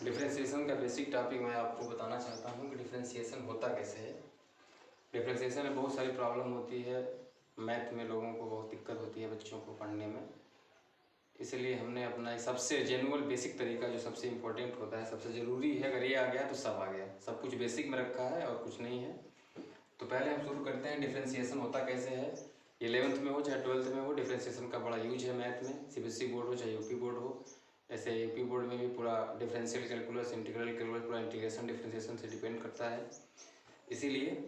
Differentiation का basic topic मैं आपको बताना चाहता हूँ कि डिफरेंशिएशन होता कैसे है। डिफरेंशिएशन में बहुत सारी प्रॉब्लम होती है, मैथ में लोगों को बहुत दिक्कत होती है बच्चों को पढ़ने में। इसलिए हमने अपना सबसे जेन्युइन बेसिक तरीका जो सबसे इम्पोर्टेंट होता है, सबसे ज़रूरी है, अगर ये आ गया तो सब आ गया। सब कुछ बेसिक में रखा है और कुछ नहीं है। तो पहले हम शुरू करते हैं डिफरेंशिएशन होता कैसे है। 11th में हो चाहे 12th में हो, डिफरेंशिएशन का बड़ा यूज है मैथ में। सीबीएसई बोर्ड हो चाहे यूपी बोर्ड हो, ऐसे यूपी बोर्ड में भी पूरा डिफरेंशियल कैलकुलस, इंटीग्रल कैलकुलस, पूरा इंटीग्रेशन डिफरेंशिएशन से डिपेंड करता है। इसीलिए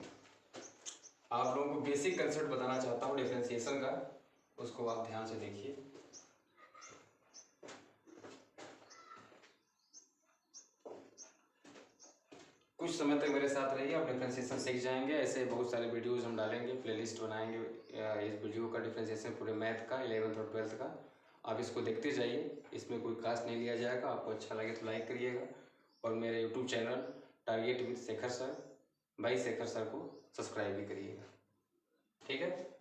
आप लोगों को बेसिक कंसेप्ट बताना चाहता हूँ डिफरेंशिएशन का, उसको आप ध्यान से देखिए। कुछ समय तक मेरे साथ रहिए, आप डिफरेंशिएशन सीख जाएंगे। ऐसे बहुत सारे वीडियोस हम डालेंगे, प्लेलिस्ट बनाएंगे इस वीडियो का, डिफरेंशिएशन पूरे मैथ का 11th और 12th का। आप इसको देखते जाइए, इसमें कोई क्लास नहीं लिया जाएगा। आपको अच्छा लगे तो लाइक करिएगा और मेरे YouTube channel target with Shekhar sir, भाई शेखर सर को सब्सक्राइब भी करिएगा, ठीक है।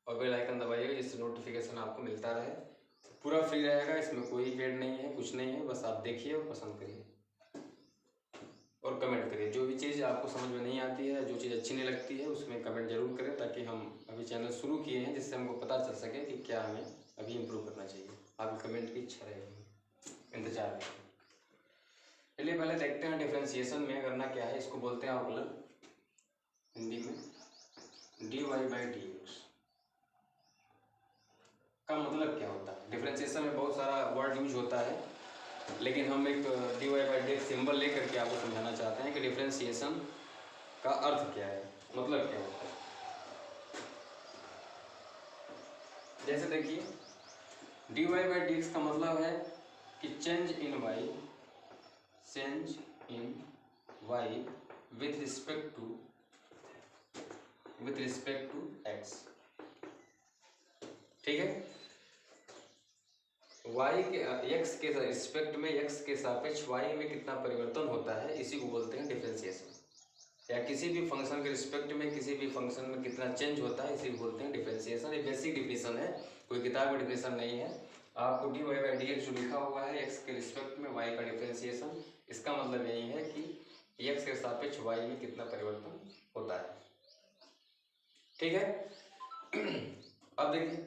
और बेल आइकन दबाइएगा जिससे नोटिफिकेशन आपको मिलता रहे। पूरा फ्री रहेगा, इसमें कोई पेड नहीं है, कुछ नहीं है। बस आप देखिए और पसंद करिए और कमेंट करिए। जो भी चीज़ आपको समझ में नहीं आती है, जो चीज़ अच्छी नहीं लगती है, उसमें कमेंट जरूर करें, ताकि हम अभी चैनल शुरू किए हैं जिससे हमको पता चल सके कि क्या हमें अभी इम्प्रूव करना चाहिए। आपकी कमेंट की इच्छा रहेगी, इंतजार रहेगा। चलिए पहले देखते हैं डिफरेंशिएशन में करना क्या है। इसको बोलते हैं अवकलन, हिंदी में dy/dx का मतलब क्या होता है। डिफरेंशिएशन में बहुत सारा वर्ड यूज होता है, लेकिन हम एक dy/dx सिंबल लेकर के आपको समझाना चाहते हैं कि डिफरेंशिएशन का अर्थ क्या है, मतलब क्या होता है। जैसे देखिए, dy/dx का मतलब है कि change in y with respect to x, ठीक है। y के x के रिस्पेक्ट में, x के सापेक्ष y में कितना परिवर्तन होता है, इसी को बोलते हैं डिफरेंशिएशन। या किसी भी फंक्शन के रिस्पेक्ट में किसी भी फंक्शन में कितना चेंज होता है, इसी को बोलते हैं डिफरेंशिएशन। ये बेसिक डिफिनेशन है, कोई किताब का डिफिनेशन नहीं है। आपको dy/dx जो लिखा हुआ है x के रिस्पेक्ट में y का डिफरेंशिएशन, इसका मतलब यही है कि x के सापेक्ष y में कितना परिवर्तन होता है, ठीक है। अब देखिए,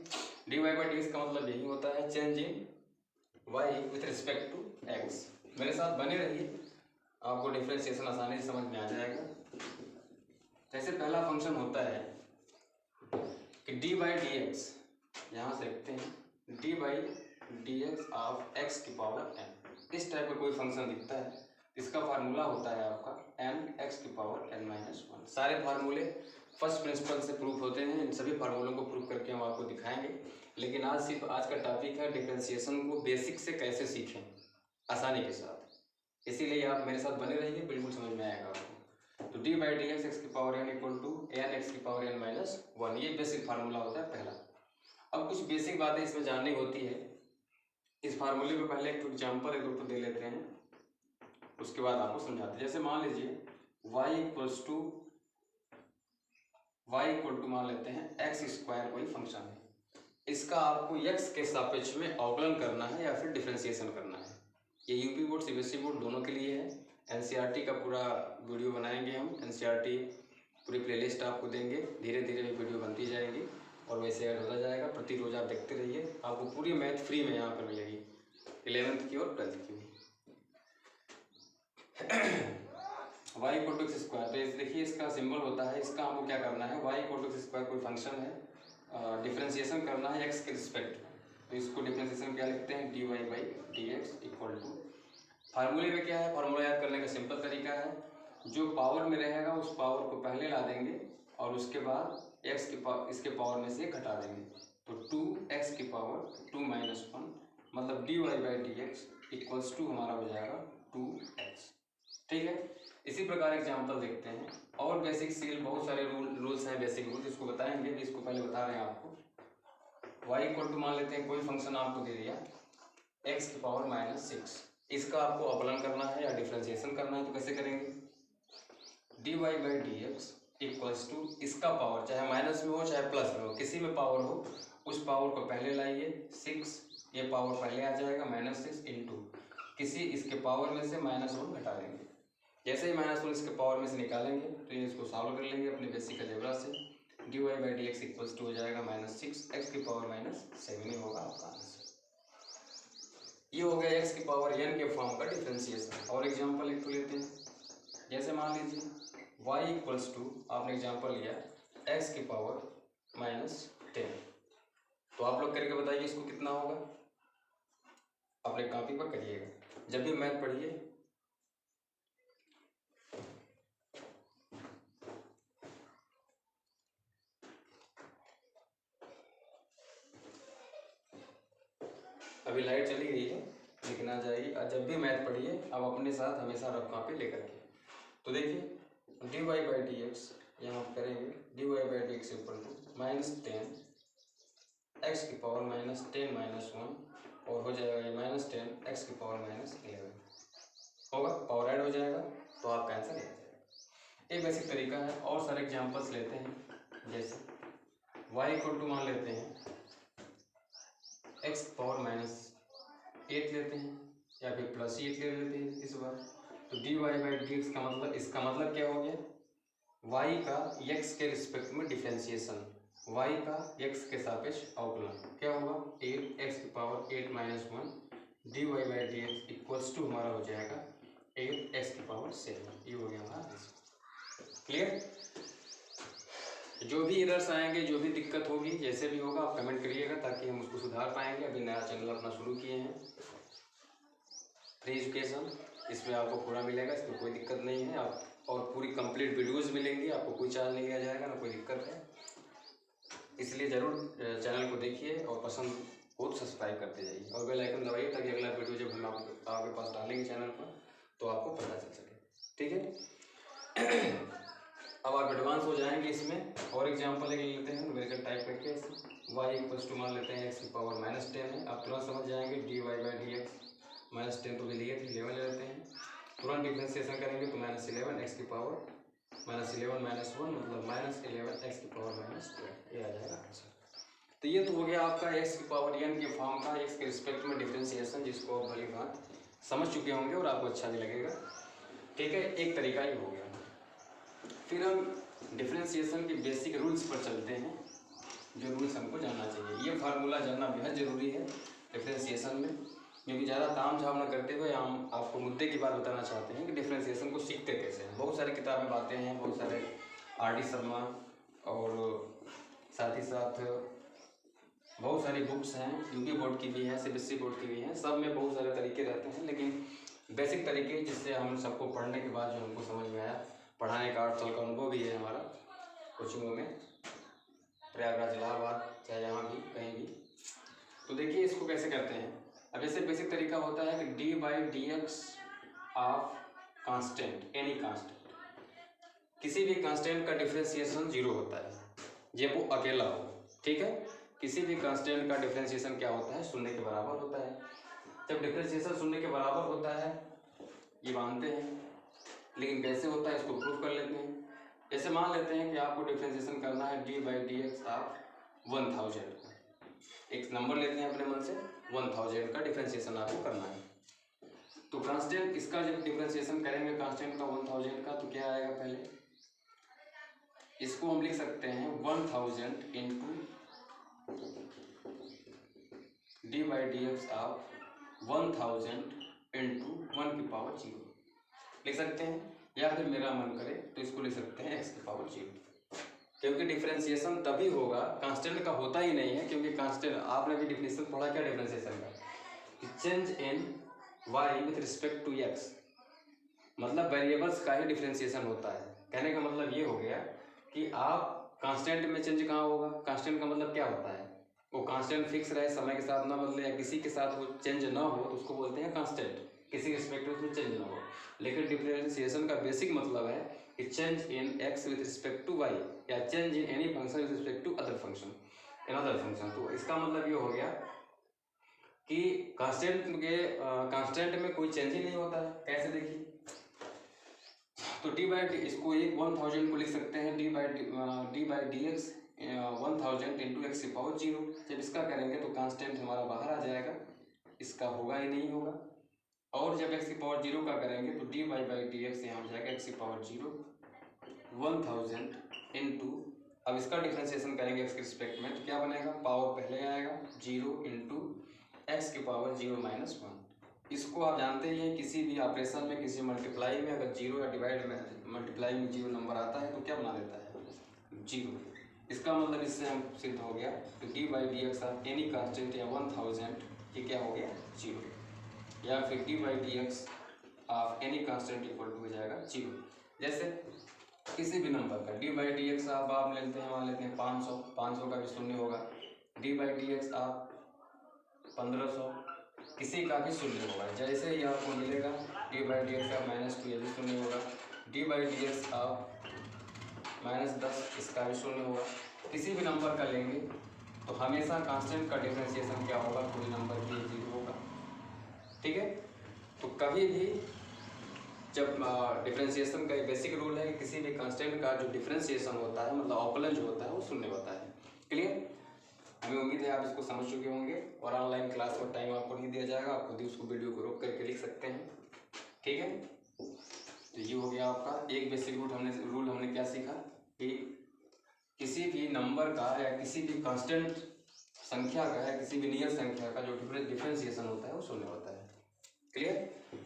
dy/dx का मतलब यही होता है change in y with respect to x। मेरे साथ बने रहिए, आपको डिफरेंशिएशन आसानी से समझ में आ जाएगा। जैसे पहला फंक्शन होता है कि dy/dx, यहाँ से लिखते हैं dy/dx ऑफ x की पावर n। इस टाइप का कोई फंक्शन दिखता है, इसका फार्मूला होता है आपका n x की पावर n-1। सारे फार्मूले फर्स्ट प्रिंसिपल से प्रूफ होते हैं, इन सभी फार्मूलों को प्रूफ करके हम आपको दिखाएंगे। लेकिन आज का टॉपिक है डिफरेंशिएशन को बेसिक से कैसे सीखें आसानी के साथ। इसीलिए आप मेरे साथ बने रहिए, बिल्कुल समझ में आएगा आपको। तो dy/dx x की power n equal to n x की पावर n-1, ये बेसिक फार्मूला होता है पहला। अब कुछ बेसिक बातें इसमें जाननी होती है। इस फार्मूले में पहले एक एग्जाम्पल एक रूप दे लेते हैं, उसके बाद आपको समझाते हैं। जैसे मान लीजिए y इक्वल टू मान लेते हैं x² कोई फंक्शन है, इसका आपको x के सापेक्ष में अवकलन करना है या फिर डिफरेंशिएशन करना है। ये यूपी बोर्ड सीबीएसई बोर्ड दोनों के लिए है। एनसीईआरटी का पूरा वीडियो बनाएंगे हम, एनसीईआरटी पूरी प्लेलिस्ट आपको देंगे। धीरे धीरे वीडियो बनती जाएगी और वैसे ऐड होता जाएगा। प्रति रोज आप देखते रहिए, आपको पूरी मैथ फ्री में यहाँ पर मिलेगी, 11th की और 12th की भी। y equal to x square, तो देखिए इसका सिंबल होता है, इसका हमको क्या करना है, y equal to x square कोई फंक्शन है, डिफरेंशिएशन करना है x के रिस्पेक्ट में। तो इसको डिफरेंशिएशन क्या लिखते हैं, dy/dx इक्वल टू, फार्मूले में क्या है, फार्मूला याद करने का सिंपल तरीका है, जो पावर में रहेगा उस पावर को पहले ला देंगे और उसके बाद x की पावर इसके पावर में से घटा देंगे। तो 2x की पावर 2-1, मतलब dy/dx इक्वल्स टू हमारा हो जाएगा 2x, ठीक है। इसी प्रकार एग्जाम्पल देखते हैं। और बेसिक सील बहुत सारे रूल्स हैं, बेसिक रूल्स, इसको बताएंगे, इसको पहले बता रहे हैं आपको। y इक्वल टू मान लेते हैं कोई फंक्शन आपको दे दिया x की पावर -6, इसका आपको अवकलन करना है या डिफरेंशिएशन करना है। तो कैसे करेंगे, dy/dx इक्वल्स टू इसका पावर, चाहे माइनस में हो चाहे प्लस में हो, किसी में पावर हो, उस पावर को पहले लाइए 6, ये पावर पहले आ जाएगा -6 इंटू किसी इसके पावर में से -1 घटा देंगे। जैसे ही -1 इसके पावर में से निकालेंगे तो ये इसको सॉल्व कर लेंगे अपने बेसिक अलजेब्रा से। dy/dx इक्वल्स टू हो जाएगा -6 x की पावर -7 ही होगा आपका आंसर। ये हो गया x की पावर n के फॉर्म का डिफरेंशिएशन। और एग्जांपल एक तो लेते हैं, जैसे मान लीजिए y इक्वल्स टू, आपने एग्जांपल लिया x की पावर -10, तो आप लोग करके बताइए इसको कितना होगा। अपने कॉपी पर करिएगा, जब भी मैथ पढ़िए अभी लाइट चली गई है लेकिन आ जाएगी। जब भी मैथ पढ़िए अब अपने साथ हमेशा रफ कॉपी लेकर के। तो देखिए dy/dx यहाँ करेंगे, dy/dx इक्वल टू -10 x की पावर -10 -1 और हो जाएगा ये -10 x की पावर -11 होगा, पावर ऐड हो जाएगा तो आपका आंसर आ जाएगा। एक बेसिक तरीका है। और सारे एग्जांपल्स लेते हैं, जैसे y इक्वल टू मान लेते हैं x की पावर -8 लेते हैं या फिर +8 ले लेते हैं इस बार। तो dy/dx का मतलब, इसका मतलब क्या हो गया, y का x के रिस्पेक्ट में डिफरेंशिएशन, y का x के सापेक्ष अवकलन क्या होगा, 8x की पावर 8 -1 dy/dx इक्वल्स टू हमारा हो जाएगा 8x की पावर 7। ये हो गया हमारा आंसर। क्लियर। जो भी एरर्स आएंगे, जो भी दिक्कत होगी, जैसे भी होगा आप कमेंट करिएगा ताकि हम उसको सुधार पाएंगे। अभी नया चैनल अपना शुरू किए हैं फ्री एजुकेशन, इसमें आपको पूरा मिलेगा, इसमें कोई दिक्कत नहीं है। आप और पूरी कंप्लीट वीडियोस मिलेंगी, आपको कोई चार्ज नहीं लिया जाएगा, ना कोई दिक्कत है। इसलिए ज़रूर चैनल को देखिए और पसंद हो तो सब्सक्राइब करते जाइए और बेल आइकन दबाइए ताकि अगला वीडियो जब हम आपके पास डालेंगे चैनल पर तो आपको पता चल सके। ठीक है। अब आप एडवांस हो जाएंगे इसमें। और एग्जांपल एक लेते हैं न्यूमेरिकल टाइप करके, y इक्वल्स टू मान लेते हैं x की पावर -10 है। आप तुरंत समझ जाएंगे dy/dx -10 तो भी लिए थे, 11 ले लेते हैं। तुरंत डिफरेंशिएशन करेंगे तो -11 x की पावर -11 -1 मतलब -11 x की पावर -12, ये आ जाएगा आंसर। तो ये तो हो गया आपका x की पावर n के फॉर्म का x के रिस्पेक्ट में डिफरेंशिएशन, जिसको आप भली बात समझ चुके होंगे और आपको अच्छा भी लगेगा। ठीक है, एक तरीका ही हो गया। फिर हम डिफरेंशिएशन के बेसिक रूल्स पर चलते हैं, जो रूल्स हमको जानना चाहिए। ये फार्मूला जानना बेहद ज़रूरी है डिफरेंशिएशन में, क्योंकि ज़्यादा ताम झाम न करते हुए हम आपको मुद्दे की बात बताना चाहते हैं कि डिफरेंशिएशन को सीखते कैसे हैं। बहुत सारी किताबें आते हैं, बहुत सारे R.D. शर्मा और साथ ही साथ बहुत सारी बुक्स हैं, यूपी बोर्ड की भी हैं, CBSE बोर्ड की भी हैं। सब में बहुत सारे तरीके रहते हैं, लेकिन बेसिक तरीके जिससे हम सबको पढ़ने के बाद जो हमको समझ में आया, पढ़ाने का 8 साल का अनुभव भी है हमारा कोचिंगों में, प्रयागराज, इलाहाबाद, चाहे यहाँ भी कहीं भी। तो देखिए इसको कैसे करते हैं। अब जैसे बेसिक तरीका होता है कि dy/dx of constant, any constant, किसी भी कांस्टेंट का डिफरेंशिएशन 0 होता है जब वो अकेला हो। ठीक है, किसी भी कांस्टेंट का डिफरेंशिएशन क्या होता है, 0 के बराबर होता है। जब डिफरेंशिएशन 0 के बराबर होता है, ये मानते हैं, लेकिन कैसे होता है इसको प्रूफ कर लेते हैं। जैसे मान लेते हैं कि आपको डिफरेंशिएशन करना है dy/dx ऑफ 1000 का, एक नंबर लेते हैं अपने मन से, 1000 का डिफरेंशिएशन आपको करना है। तो कांस्टेंट इसका जब डिफरेंशिएशन करेंगे कांस्टेंट का 1000 का, तो क्या आएगा, पहले इसको हम लिख सकते हैं 1000 इंटू dy/dx ऑफ 1000 इंटू 1 की पावर 0 लिख सकते हैं, या फिर मेरा मन करे तो इसको लिख सकते हैं x की पावर 0, क्योंकि डिफरेंशिएशन तभी होगा, कांस्टेंट का होता ही नहीं है, क्योंकि कांस्टेंट आपने भी डिफिनेशन पढ़ा क्या डिफरेंशिएशन का, change in y with respect to x, मतलब वेरिएबल्स का ही डिफरेंशिएशन होता है। कहने का मतलब ये हो गया कि आप कांस्टेंट में चेंज कहाँ होगा, कांस्टेंट का मतलब क्या होता है, वो कांस्टेंट फिक्स रहे, समय के साथ ना बदले, या किसी के साथ वो चेंज ना हो तो उसको बोलते हैं कांस्टेंट, किसी रिस्पेक्ट में उसमें चेंज ना हो। लेकिन डिफरेंशिएशन का बेसिक मतलब है कि change in x with respect to y, या change in any function with respect to other function, another function. तो इसका मतलब ये हो गया कि कांस्टेंट में कोई चेंज ही नहीं होता है। कैसे देखिए, तो इसको एक 1000 को लिख सकते हैं dy/dx 1000 इंटू x की पावर 0। जब इसका करेंगे तो कांस्टेंट हमारा बाहर आ जाएगा, इसका होगा ही नहीं होगा, और जब x की पावर 0 का करेंगे तो dy बाई डी एक्स यहाँ हो जाएगा x की पावर 0 1000 इंटू, अब इसका डिफ्रेंसिएशन करेंगे x के रिस्पेक्ट में तो क्या बनेगा, पावर पहले आएगा 0 इंटू एक्स की पावर 0 माइनस 1। इसको आप जानते ही हैं किसी भी ऑपरेशन में, किसी मल्टीप्लाई में अगर 0 या डिवाइड में मल्टीप्लाई में 0 नंबर आता है तो क्या बना देता है 0। इसका मतलब इससे हम सिद्ध हो गया कि d by d x of any constant या 1000 ये क्या हो गया 0, या फिर d by d x of any constant equal to हो जाएगा 0। जैसे किसी भी नंबर का डी बाई डी एक्स आप लेते हैं, मान लेते हैं 500 का भी शून्य होगा, डी बाई डी एक्स आप 1500 किसी का भी शून्य होगा। जैसे ही आपको मिलेगा डी बाई डी एक्स आप -2 ये भी शून्य होगा, डी बाई डी एक्स आप -10 इसका भी शून्य होगा। किसी भी नंबर का लेंगे तो हमेशा कांस्टेंट का डिफरेंशिएशन क्या होगा, कोई नंबर की 0 होगा। ठीक है, तो कभी भी जब डिफरेंशिएशन का एक बेसिक रूल है कि किसी भी कांस्टेंट का जो डिफरेंशिएशन होता है मतलब अवकलन जो होता है वो शून्य होता है। क्लियर, हमें उम्मीद है आप इसको समझ चुके होंगे। और ऑनलाइन क्लास का टाइम आपको नहीं दिया जाएगा, आप खुद ही उसको वीडियो को रोक करके लिख सकते हैं। ठीक है, तो ये हो गया आपका एक बेसिक रूल हमने क्या सीखा कि किसी भी नंबर का या किसी भी कांस्टेंट संख्या का या किसी भी नियत संख्या का जो डिफरेंशिएशन होता है वो शून्य होता है। क्लियर,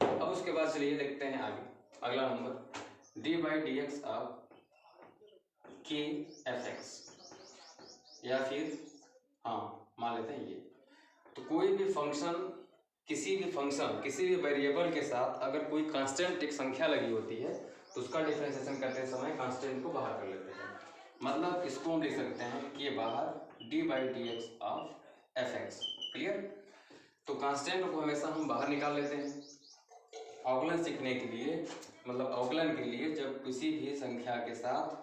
अब उसके बाद चलिए देखते हैं आगे अगला number D by d x of के एफ एक्स, या फिर मान लेते हैं ये। तो कोई भी फंक्शन किसी भी वेरिएबल के साथ अगर कोई कांस्टेंट एक संख्या लगी होती है तो उसका डिफरेंशिएशन करते समय कांस्टेंट को बाहर कर लेते हैं। मतलब इसको हम लिख सकते हैं कि बाहर D by d x of F x. Clear, तो कांस्टेंट को हमेशा हम बाहर निकाल लेते हैं अवकलन सीखने के लिए, मतलब अवकलन के लिए जब किसी भी संख्या के साथ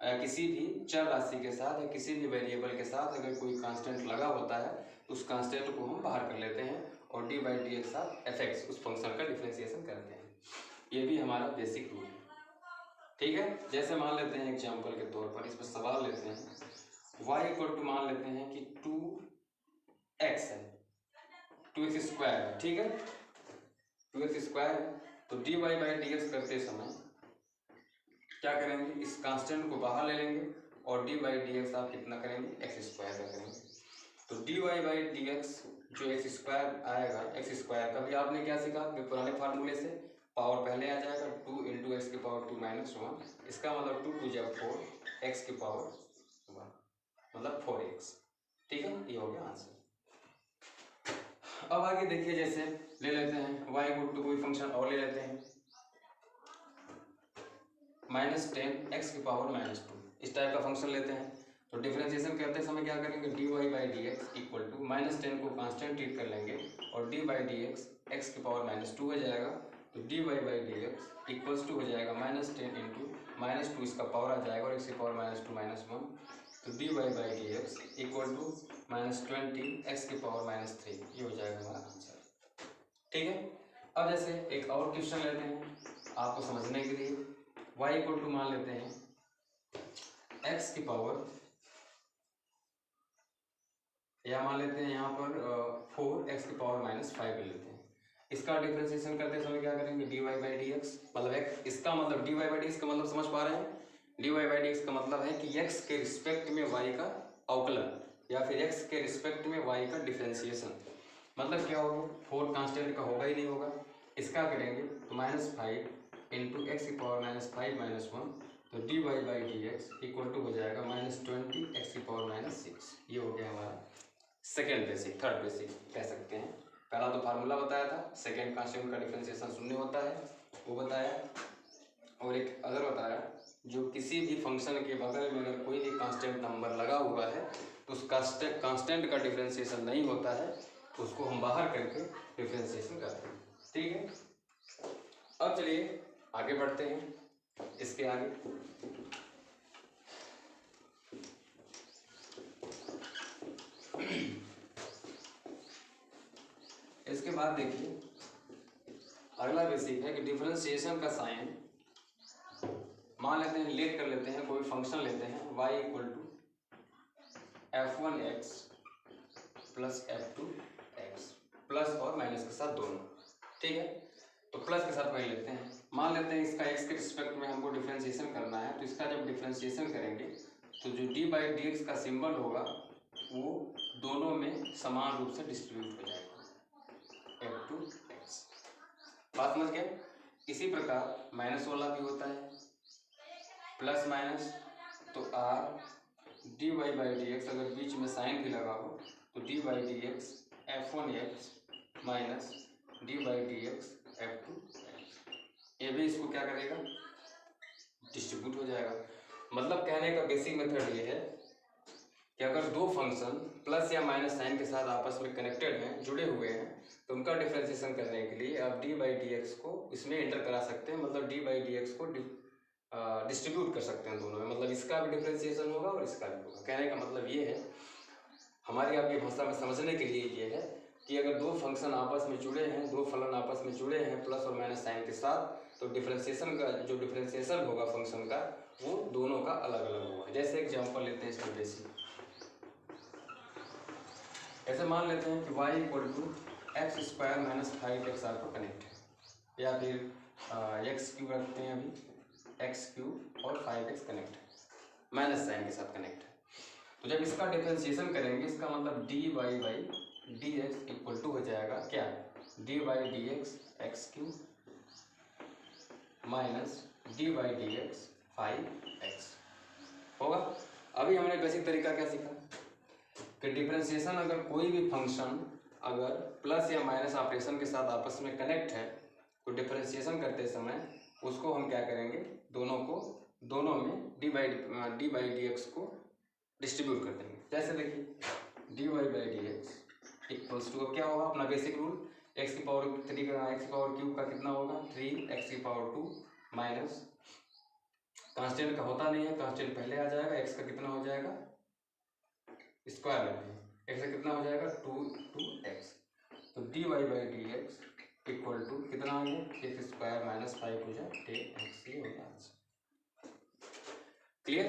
या किसी भी चर राशि के साथ या किसी भी वेरिएबल के साथ अगर कोई कांस्टेंट लगा होता है तो उस कांस्टेंट को हम बाहर कर लेते हैं और d by d x of F x उस फंक्शन का डिफरेंशिएशन करते हैं। ये भी हमारा बेसिक रूल है। ठीक है, जैसे मान लेते हैं एग्जाम्पल के तौर पर इस पर सवाल लेते हैं y इक्वल टू मान लेते हैं कि 2x है, 2x स्क्वायर है। ठीक है, 2x स्क्वायर है तो d y by d x करते समय क्या करेंगे, इस कांस्टेंट को बाहर ले लेंगे और डी बाई डी एक्स आप कितना करेंगे एक्स स्क्वायर का करेंगे। तो d y by d x जो एक्स स्क्वायर आएगा, एक्स स्क्वायर का भी आपने क्या सीखा पुराने फार्मूले से, पावर पहले आ जाएगा 2 इंटू एक्स की पावर 2 माइनस 1, इसका मतलब 2 टू जब 4 एक्स की पावर 1 मतलब 4x। ठीक है, ये हो गया आंसर। अब आगे देखिए, जैसे ले लेते हैं y इक्वल टू कोई फंक्शन और ले लेते हैं -10 एक्स की पावर -2, इस टाइप का फंक्शन लेते हैं। तो डिफरेंशिएशन करते समय क्या करेंगे, d y by d x equal to -10 को कांस्टेंट ट्रीट कर लेंगे और d by d x x की पावर -2 हो जाएगा। तो d y by d x equals to हो जाएगा -10 इंटू -2 इसका पावर आ जाएगा और एक्स की पावर -2 -1। तो d y by d x equal to -20 x की पावर -3, ये हो जाएगा हमारा आंसर। ठीक है, अब जैसे एक और क्वेश्चन लेते हैं आपको समझने के लिए, y इक्वल टू मान लेते हैं x की पावर, या मान लेते हैं यहाँ पर 4x की पावर -5 ले लेते हैं। इसका डिफरेंशिएशन करते समय क्या करेंगे, d y by d x मतलब इसका मतलब d y by d x का मतलब समझ पा रहे हैं, d y by d x का मतलब है कि x के रिस्पेक्ट में y का अवकलन या फिर x के रिस्पेक्ट में y का डिफरेंशिएशन। मतलब क्या होगा, 4 कांस्टेंट का होगा ही नहीं होगा, इसका करेंगे तो -5 इंटू एक्स की पावर -5 -1, तो d y by d x equal to हो जाएगा -20 एक्स की पावर -6। ये हो गया हमारा सेकेंड बेसिक, थर्ड बेसिक कह सकते हैं। पहला तो फार्मूला बताया था, सेकेंड कांस्टेंट का डिफरेंशिएशन शून्य होता है वो बताया, और एक अगर बताया जो किसी भी फंक्शन के बगल में अगर कोई भी कांस्टेंट नंबर लगा हुआ है तो उस कांस्टेंट का डिफरेंशिएशन नहीं होता है तो उसको हम बाहर करके डिफरेंशिएशन करते हैं। ठीक है, अब चलिए आगे बढ़ते हैं इसके आगे। इसके बाद देखिए अगला बेसिक है कि डिफरेंशिएशन का साइन मान लेते हैं, लेट कर लेते हैं, कोई फंक्शन लेते हैं y equal to f1x plus f2x plus और माइनस के साथ दोनों। ठीक है। तो प्लस के साथ वही लेते हैं, मान लेते हैं इसका एक्स के रिस्पेक्ट में हमको डिफ्रेंशिएशन करना है, तो इसका जब डिफ्रेंशिएशन करेंगे तो जो डी बाई डी एक्स का सिंबल होगा वो दोनों में समान रूप से डिस्ट्रीब्यूट हो जाएगा एफ टू एक्स। बात समझ गए। इसी प्रकार माइनस वाला भी होता है, प्लस माइनस, तो or d y by d x, अगर बीच में साइन भी लगा हो तो d by d x f one x minus d by d x f two x. ये भी इसको क्या करेगा, डिस्ट्रीब्यूट हो जाएगा। मतलब कहने का बेसिक मेथड ये है कि अगर दो फंक्शन प्लस या माइनस साइन के साथ आपस में कनेक्टेड हैं, जुड़े हुए हैं, तो उनका डिफरेंशिएशन करने के लिए आप डी बाई डी एक्स को इसमें एंटर करा सकते हैं। मतलब डी बाई डी एक्स को डिस्ट्रीब्यूट कर सकते हैं दोनों में, मतलब इसका भी डिफरेंशिएशन होगा और इसका भी होगा। कहने का मतलब ये है, हमारी आपकी भाषा में समझने के लिए ये है कि अगर दो फंक्शन आपस में जुड़े हैं, दो फलन आपस में जुड़े हैं प्लस और माइनस साइन के साथ, तो डिफरेंशिएशन का जो डिफरेंशिएशन होगा फंक्शन का वो दोनों का अलग अलग होगा। जैसे एग्जांपल लेते हैं इसमें बेसिक, ऐसे मान लेते हैं कि y equal to x square minus 5x आपको कनेक्ट है, या फिर एक्स क्यूब रखते हैं अभी, एक्स क्यूब और 5x कनेक्ट है, माइनस साइन के साथ कनेक्ट है। तो जब इसका डिफरेंशिएशन करेंगे, इसका मतलब d y by d x equal to हो जाएगा क्या, d y d x x cube minus d y d x 5x होगा। अभी हमने बेसिक तरीका क्या सीखा कि डिफरेंशिएशन, अगर कोई भी फंक्शन अगर प्लस या माइनस ऑपरेशन के साथ आपस में कनेक्ट है, तो डिफरेंशिएशन करते समय उसको हम क्या करेंगे, दोनों में डी बाई डी एक्स को डिस्ट्रीब्यूट कर देंगे। जैसे देखिए d y by d x equals to, अब क्या होगा अपना बेसिक रूल, एक्स की पावर 3 का एक्स की पावर क्यूब का कितना होगा 3 एक्स की पावर 2 माइनस, कांस्टेंट का होता नहीं है, कांस्टेंट पहले आ जाएगा, एक्स का कितना हो जाएगा स्क्वायर लेते हैं, एक्स का कितना हो जाएगा 2x, तो d y by d x equal to कितना आ गया एक्स स्क्वायर माइनस 5 हो जाए 10x, ये हो गया आंसर। क्लियर।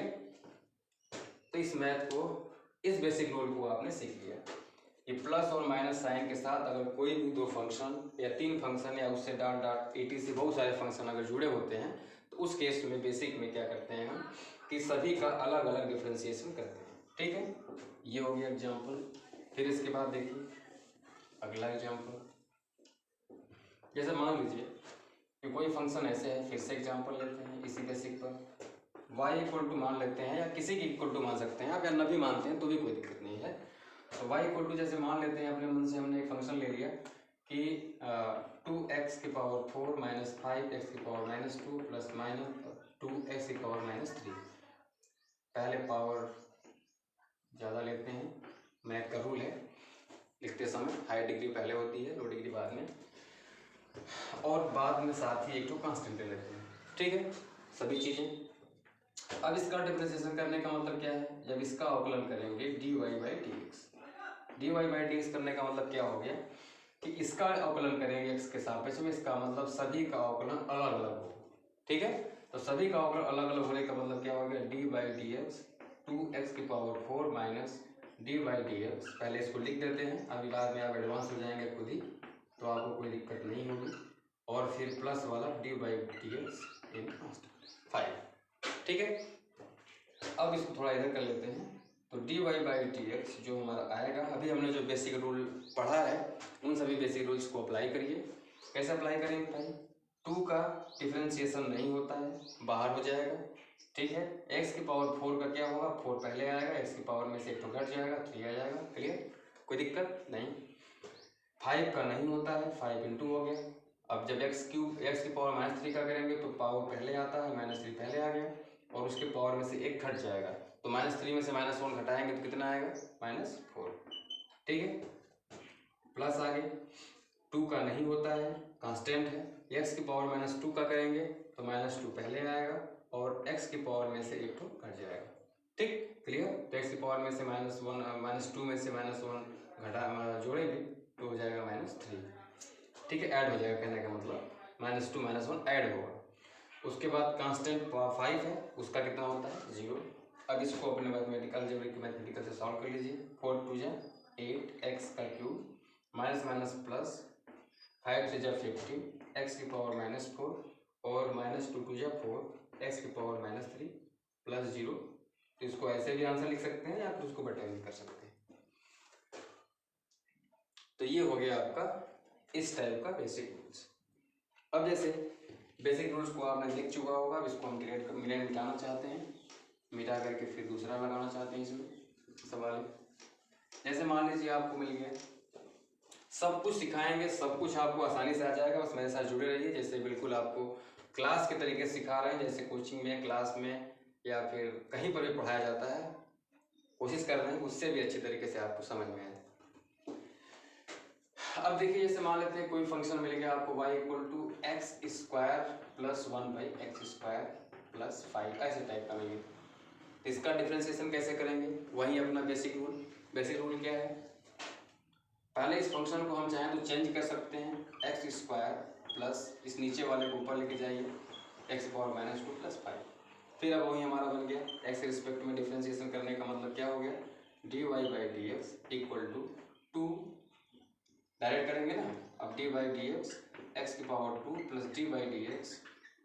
तो इस मैथ को, इस बेसिक रूल को आपने सीख लिया कि प्लस और माइनस साइन के साथ अगर कोई भी दो फंक्शन या तीन फंक्शन या उससे डॉट डॉट etc बहुत सारे फंक्शन अगर जुड़े होते हैं, तो उस केस में बेसिक में क्या करते हैं हम कि सभी का अलग अलग डिफरेंशिएशन करते हैं। ठीक है, ये हो गया एग्जाम्पल। फिर इसके बाद देखिए अगला एग्जाम्पल, जैसे मान लीजिए कि कोई फंक्शन ऐसे है, फिर से एग्जाम्पल लेते हैं इसी बेसिक पर, y इक्वल टू मान लेते हैं, या किसी की इक्वल टू मान सकते हैं आप, या न भी मानते हैं तो भी कोई दिक्कत नहीं है। तो y इक्वल टू जैसे मान लेते हैं, अपने मन से हमने एक फंक्शन ले लिया कि 2x की पावर 4 माइनस 5x की power minus 2 plus minus 2x की पावर माइनस 3। पहले पावर ज़्यादा लेते हैं, मैथ का रूल है, लिखते समय हाई डिग्री पहले होती है, लो डिग्री बाद में, और बाद में साथ ही एक तो कांस्टेंट लेते हैं। ठीक है, सभी चीज़ें। अब इसका डिफरेंशिएशन करने का मतलब क्या है, जब इसका अवकलन करेंगे d y by d x, d y by d x करने का मतलब क्या हो गया कि इसका अवकलन करेंगे एक्स के सापेक्ष में, इसका मतलब सभी का अवकलन अलग अलग हो। ठीक है, तो सभी का अवकलन अलग अलग होने का मतलब क्या हो गया, D by d x 2x की power 4 minus d by d x, पहले इसको लिख देते हैं, अभी बाद में आप एडवांस हो जाएंगे खुद ही, तो आपको कोई दिक्कत नहीं होगी, और फिर प्लस वाला डी बाई डी एक्स इन 5। ठीक है, अब इसको थोड़ा इधर कर लेते हैं, तो d y by d x जो हमारा आएगा, अभी हमने जो बेसिक रूल पढ़ा है उन सभी बेसिक रूल्स को अप्लाई करिए। कैसे अप्लाई करेंगे भाई, 2 का डिफरेंशिएशन नहीं होता है, बाहर हो जाएगा। ठीक है, x की पावर 4 का क्या होगा, 4 पहले आएगा, x की पावर में से एक तो घट जाएगा, 3 आ जाएगा। क्लियर, कोई दिक्कत नहीं। 5 का नहीं होता है, 5 इंटू हो गया। अब जब x की पावर माइनस 3 का करेंगे तो पावर पहले आता है, माइनस 3 पहले आ गया, और उसके पावर में से एक घट जाएगा, तो माइनस 3 में से माइनस 1 घटाएंगे तो कितना आएगा माइनस 4। ठीक है, प्लस आगे 2 का नहीं होता है, कांस्टेंट है, x की पावर माइनस 2 का करेंगे तो माइनस 2 पहले आएगा, और x की पावर में से एक तो घट जाएगा। ठीक, क्लियर। तो x की पावर में से माइनस 2 में से माइनस 1 घटा जोड़ेंगे तो हो जाएगा माइनस 3। ठीक है, ऐड हो जाएगा, कहने का मतलब माइनस 2 माइनस 1 ऐड होगा। उसके बाद कांस्टेंट 5 है, उसका कितना होता है 0। अब इसको अपने मैथमेटिकल से सॉल्व कर लीजिए। 4 2 जा 8 x का क्यूब माइनस माइनस प्लस 5 से जब 15 एक्स की पावर -4 और -2 टू जब 4 एक्स की पावर -3 प्लस 0। तो इसको ऐसे भी आंसर लिख सकते हैं या फिर उसको बटे में कर सकते हैं। तो ये हो गया आपका इस टाइप का बेसिक रूल्स। अब जैसे बेसिक रूल्स को आपने लिख चुका होगा, अब इसको हम मिटाना चाहते हैं, मिटा करके फिर दूसरा लगाना चाहते हैं इसमें सवाल। जैसे मान लीजिए आपको मिल गया, सब कुछ सिखाएंगे, सब कुछ आपको आसानी से आ जाएगा, बस मेरे साथ जुड़े रहिए। जैसे बिल्कुल आपको क्लास के तरीके से सिखा रहे हैं, जैसे कोचिंग में, क्लास में या फिर कहीं पर भी पढ़ाया जाता है, कोशिश कर रहे हैं उससे भी अच्छे तरीके से आपको समझ में आए। अब देखिए, जैसे मान लेते हैं कोई फंक्शन मिल गया आपको y = x² + 1/x² + 5, ऐसे टाइप का मिल गया। इसका डिफरेंशिएशन कैसे करेंगे? वही अपना बेसिक रूल। बेसिक रूल क्या है? पहले इस फंक्शन को हम चाहें तो चेंज कर सकते हैं, x² प्लस इस नीचे वाले को ऊपर लेके जाइए x⁻² + 5। फिर अब वही हमारा बन गया, x के रिस्पेक्ट में डिफरेंशिएशन करने का मतलब क्या हो गया, dy/dx = 2, डायरेक्ट करेंगे ना। अब dy/dx x⁻² + d/dx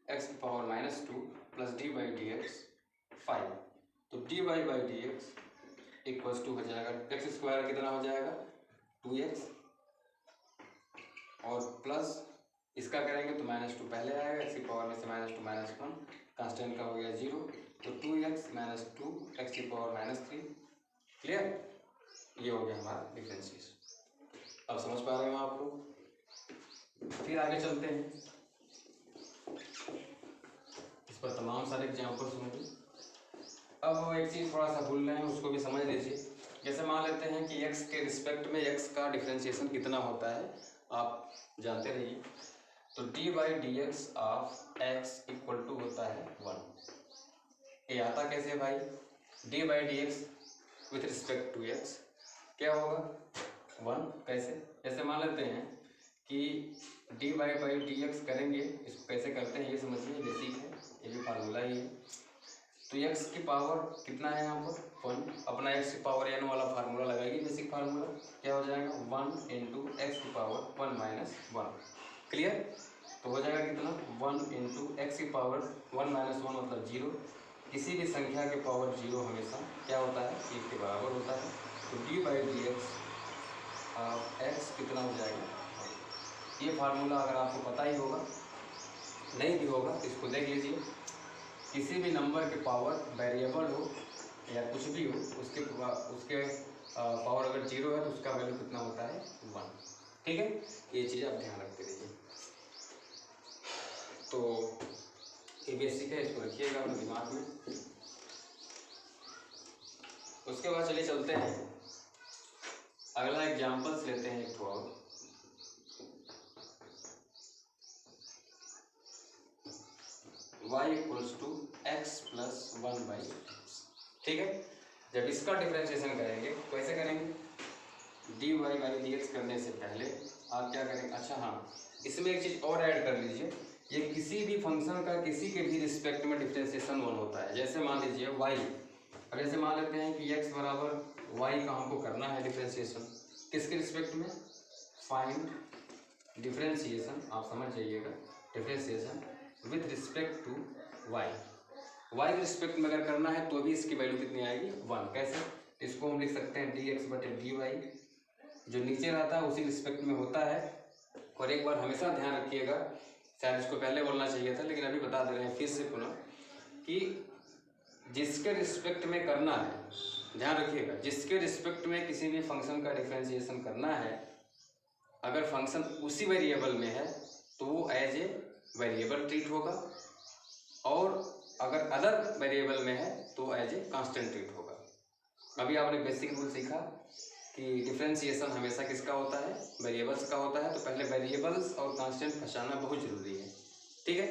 x⁻−2 + d/dx 5। तो dy/dx = हो जाएगा x² कितना हो जाएगा 2x, और प्लस इसका करेंगे तो -2 पहले आएगा, x की पावर में से -2 -1 कांस्टेंट का हो गया 0, तो 2x - 2 x की पावर -3। क्लियर? ये हो गया हमारा डिफरेंशिएशन। अब समझ पा रहे हो आप लोग? फिर आगे चलते हैं, इस पर तमाम सारे एग्जाम्पल्स होंगे। अब एक चीज़ थोड़ा सा भूल रहे हैं, उसको भी समझ लीजिए। जैसे मान लेते हैं कि x के रिस्पेक्ट में x का डिफरेंशिएशन कितना होता है, आप जानते रहिए। तो dy/dx ऑफ x = होता है 1। ये आता कैसे भाई? dy/dx with respect to x क्या होगा 1। कैसे? जैसे मान लेते हैं कि dy/dx करेंगे, इसको कैसे करते हैं ये समझिए, बेसिक है, ये भी फार्मूला ही है। तो x की पावर कितना है यहाँ पर 1, अपना x की पावर n वाला फार्मूला लगाइए, बेसिक फार्मूला क्या हो जाएगा 1 × x की पावर 1 - 1। क्लियर? तो हो जाएगा कितना 1 × x की पावर 1 - 1 मतलब 0। किसी भी संख्या के पावर 0 हमेशा क्या होता है 1 के बराबर होता है। तो dy/dx ऑफ x कितना हो जाएगा। ये फार्मूला अगर आपको पता ही होगा, नहीं भी होगा तो इसको देख लीजिए। किसी भी नंबर के पावर वेरिएबल हो या कुछ भी हो, उसके पावर अगर 0 है तो उसका वैल्यू कितना होता है 1। ठीक है, ये चीज़ आप ध्यान रखते रहिए। तो ये बेसिक है, इसको रखिएगा अपने दिमाग में। उसके बाद चलिए चलते हैं, अगला एग्जाम्पल्स लेते हैं एक और। y = x + 1/x। ठीक है, जब इसका डिफरेंशिएशन करेंगे कैसे करेंगे, dy/dx करने से पहले आप क्या करेंगे, अच्छा हाँ, इसमें एक चीज़ और ऐड कर लीजिए, ये किसी भी फंक्शन का किसी के भी रिस्पेक्ट में डिफरेंशिएशन 1 होता है। जैसे मान लीजिए y, अब जैसे मान लेते हैं कि x = y का हमको करना है डिफरेंशिएशन, किसके रिस्पेक्ट में, फाइंड डिफरेंशिएशन, आप समझ जाइएगा, differentiation with respect to y। y के रिस्पेक्ट में अगर करना है तो भी इसकी वैल्यू कितनी आएगी 1। कैसे? इसको हम लिख सकते हैं dx/dy, जो नीचे रहता है उसी रिस्पेक्ट में होता है। और एक बार हमेशा ध्यान रखिएगा, शायद इसको पहले बोलना चाहिए था लेकिन अभी बता दे रहे हैं फिर से पुनः, कि जिसके रिस्पेक्ट में करना है, ध्यान रखिएगा, जिसके रिस्पेक्ट में किसी भी फंक्शन का डिफरेंशिएशन करना है, अगर फंक्शन उसी वेरिएबल में है तो वो एज ए वेरिएबल ट्रीट होगा, और अगर अदर वेरिएबल में है तो एज ए कांस्टेंट ट्रीट होगा। अभी आपने बेसिक रूल सीखा कि डिफरेंशिएशन हमेशा किसका होता है, वेरिएबल्स का होता है। तो पहले वेरिएबल्स और कांस्टेंट पहचानना बहुत जरूरी है। ठीक है,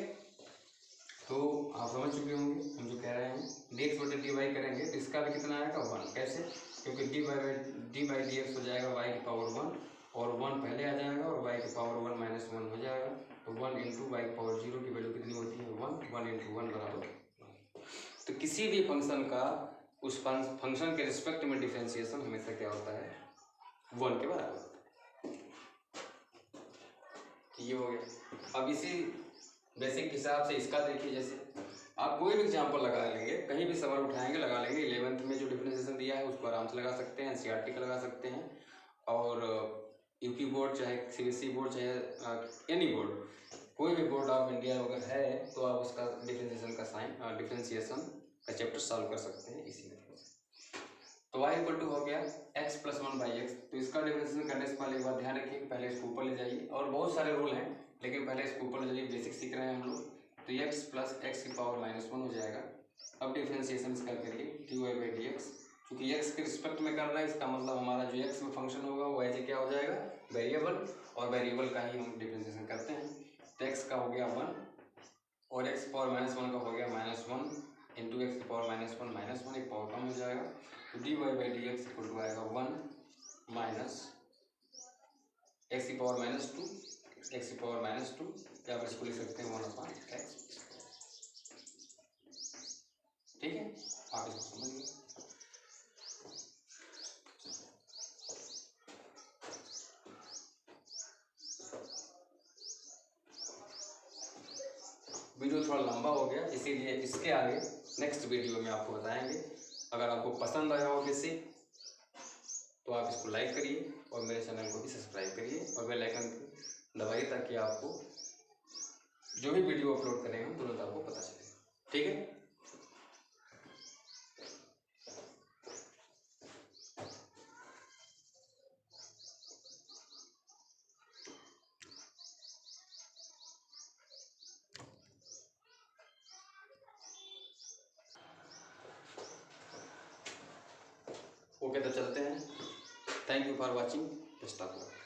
तो आप समझ चुके होंगे हम जो कह रहे हैं, dx/dy करेंगे तो इसका भी कितना आएगा 1। कैसे? क्योंकि dy/dx हो जाएगा y की पावर 1, और 1 पहले आ जाएगा और y की पावर 1 - 1 हो जाएगा। तो 1 × y की पावर 0 की वैल्यू कितनी होती है 1, 1 × 1 = 1। तो किसी भी फंक्शन का उस फंक्शन के रिस्पेक्ट में डिफरेंशिएशन हमेशा क्या होता है 1 के बराबर। ये हो गया। अब इसी बेसिक हिसाब से इसका देखिए, जैसे आप कोई भी एग्जाम्पल लगा लेंगे, कहीं भी सवाल उठाएंगे लगा लेंगे, 11th में जो डिफरेंशिएशन दिया है उसको आराम से लगा सकते हैं, एनसीईआरटी का लगा सकते हैं, और यूपी बोर्ड चाहे सीबीएसई बोर्ड चाहे एनी बोर्ड, कोई भी बोर्ड ऑफ इंडिया अगर है तो आप उसका डिफरेंशिएशन का चैप्टर सॉल्व कर सकते हैं इसी तरीके से। तो y इक्वल टू हो गया x प्लस 1/x। तो इसका डिफरेंशिएशन करने से पहले एक बात ध्यान रखिए, पहले इसको ऊपर ले जाइए, और बहुत सारे रूल हैं लेकिन पहले इसको ऊपर ले जाइए, बेसिक सीख रहे हैं हम लोग। तो x प्लस x की पावर -1 हो जाएगा। अब डिफरेंशिएशन इसका करिए dy/dx, क्योंकि x के रिस्पेक्ट में कर रहा है, इसका मतलब हमारा जो x में फंक्शन होगा वो एज क्या हो जाएगा, वेरिएबल, और वेरिएबल का ही हम डिफरेंशिएशन करते हैं। तो x का हो गया 1 और x पावर -1 का हो गया -1 इंटू एक्स की पावर -1 एक पावर कम हो जाएगा। तो dy/dx इक्वल टू आएगा 1 माइनस एक्स की पावर -2 एक्स की पावर -2, या आप इसको लिख सकते हैं 1/x। ठीक है, आप इसको समझिए। वीडियो थोड़ा लंबा हो गया, इसीलिए इसके आगे नेक्स्ट वीडियो में आपको बताएंगे। अगर आपको पसंद आया हो बेसिक तो आप इसको लाइक करिए और मेरे चैनल को भी सब्सक्राइब करिए और बेल आइकन दबाइए, ताकि आपको जो भी वीडियो अपलोड करें हम तुरंत आपको पता चले। ठीक है, ओके, तो चलते हैं। Thank you for watching. Best of luck.